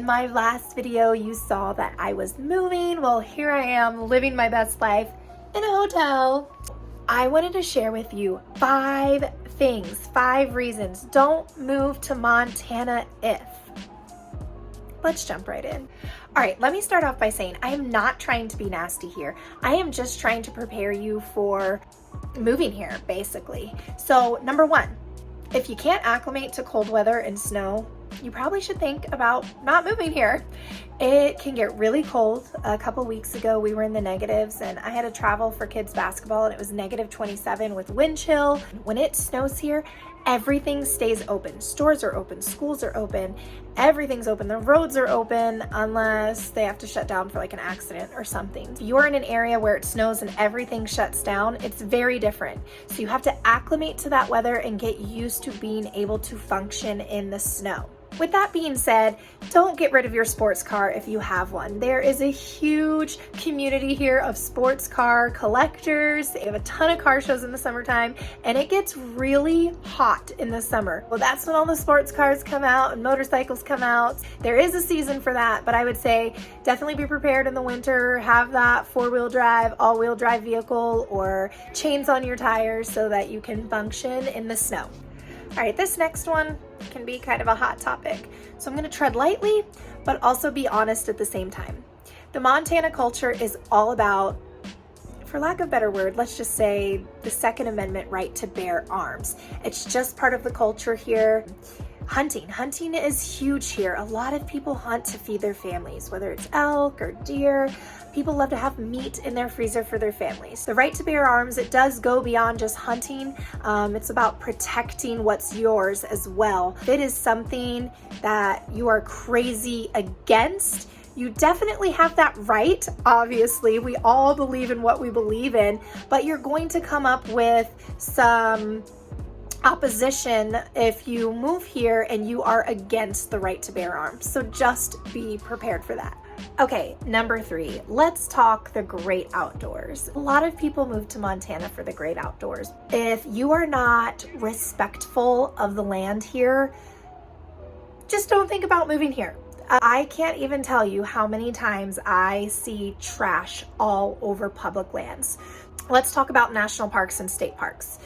In my last video, you saw that I was moving. Well, here I am living my best life in a hotel. I wanted to share with you 5 things, 5 reasons. Don't move to Montana if. Let's jump right in. All right, let me start off by saying I am not trying to be nasty here. I am just trying to prepare you for moving here, basically. So number 1, if you can't acclimate to cold weather and snow, you probably should think about not moving here. It can get really cold. A couple weeks ago, we were in the negatives and I had to travel for kids basketball and it was -27 with wind chill. When it snows here, everything stays open. Stores are open, schools are open, everything's open. The roads are open unless they have to shut down for like an accident or something. If you're in an area where it snows and everything shuts down, it's very different. So you have to acclimate to that weather and get used to being able to function in the snow. With that being said, don't get rid of your sports car if you have one. There is a huge community here of sports car collectors. They have a ton of car shows in the summertime and it gets really hot in the summer. Well, that's when all the sports cars come out and motorcycles come out. There is a season for that, but I would say definitely be prepared in the winter. Have that 4-wheel drive, all-wheel drive vehicle or chains on your tires so that you can function in the snow. All right, this next one can be kind of a hot topic. So I'm gonna tread lightly, but also be honest at the same time. The Montana culture is all about, for lack of a better word, let's just say the Second Amendment right to bear arms. It's just part of the culture here. Hunting is huge here. A lot of people hunt to feed their families, whether it's elk or deer. People love to have meat in their freezer for their families. The right to bear arms, it does go beyond just hunting. It's about protecting what's yours as well. If it is something that you are crazy against, you definitely have that right. Obviously, we all believe in what we believe in, but you're going to come up with some opposition if you move here and you are against the right to bear arms. So just be prepared for that. Okay, number 3, let's talk the great outdoors. A lot of people move to Montana for the great outdoors. If you are not respectful of the land here, just don't think about moving here. I can't even tell you how many times I see trash all over public lands. Let's talk about national parks and state parks.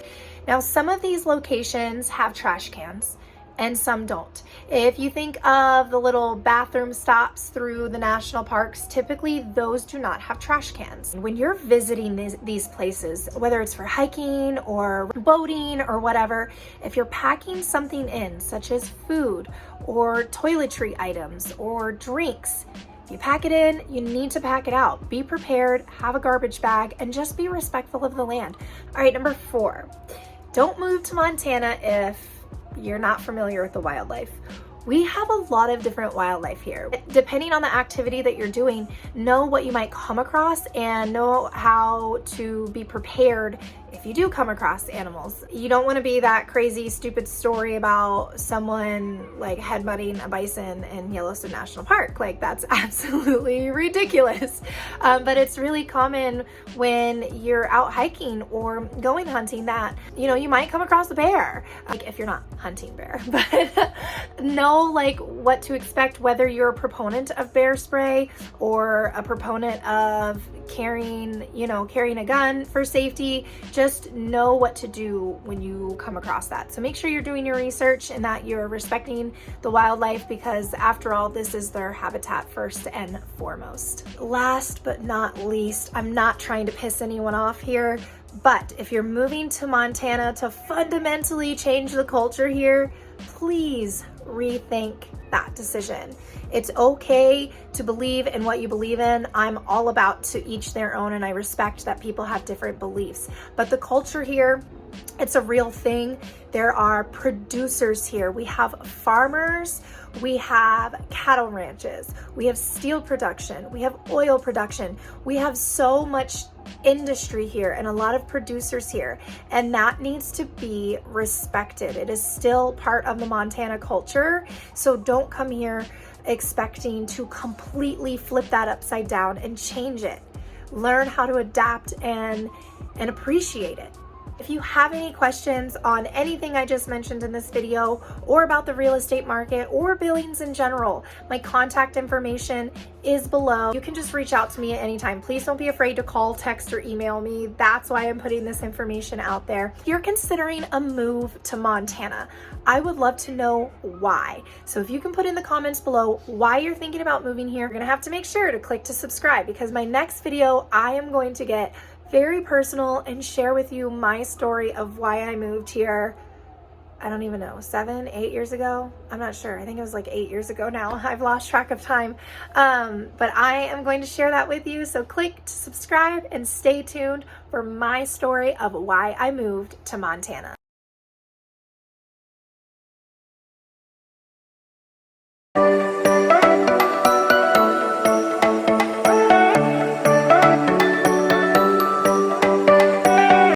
Now, some of these locations have trash cans and some don't. If you think of the little bathroom stops through the national parks, typically those do not have trash cans. When you're visiting these places, whether it's for hiking or boating or whatever, if you're packing something in, such as food or toiletry items or drinks, you pack it in, you need to pack it out. Be prepared, have a garbage bag, and just be respectful of the land. All right, number 4, don't move to Montana if you're not familiar with the wildlife. We have a lot of different wildlife here. Depending on the activity that you're doing, know what you might come across and know how to be prepared if you do come across animals. You don't want to be that crazy, stupid story about someone like headbutting a bison in Yellowstone National Park. Like, that's absolutely ridiculous. But it's really common when you're out hiking or going hunting that, you know, you might come across a bear. Like, if you're not hunting bear, but know like what to expect, whether you're a proponent of bear spray or a proponent of carrying a gun for safety. Just know what to do when you come across that. So make sure you're doing your research and that you're respecting the wildlife, because after all, this is their habitat first and foremost. Last but not least, I'm not trying to piss anyone off here, but if you're moving to Montana to fundamentally change the culture here, please rethink that decision. It's okay to believe in what you believe in. I'm all about to each their own, and I respect that people have different beliefs. But the culture here, it's a real thing. There are producers here. We have farmers, we have cattle ranches, we have steel production, we have oil production. We have so much industry here and a lot of producers here, and that needs to be respected. It is still part of the Montana culture, so don't come here expecting to completely flip that upside down and change it. Learn how to adapt and appreciate it. If you have any questions on anything I just mentioned in this video, or about the real estate market or Billings in general, my contact information is below. You can just reach out to me at any time. Please don't be afraid to call, text, or email me. That's why I'm putting this information out there. If you're considering a move to Montana, I would love to know why. So if you can put in the comments below why you're thinking about moving here, you're gonna have to make sure to click to subscribe, because my next video, I am going to get very personal and share with you my story of why I moved here. I don't even know, 7, 8 years ago? I'm not sure. I think it was like 8 years ago now. I've lost track of time. But I am going to share that with you. So click to subscribe and stay tuned for my story of why I moved to Montana.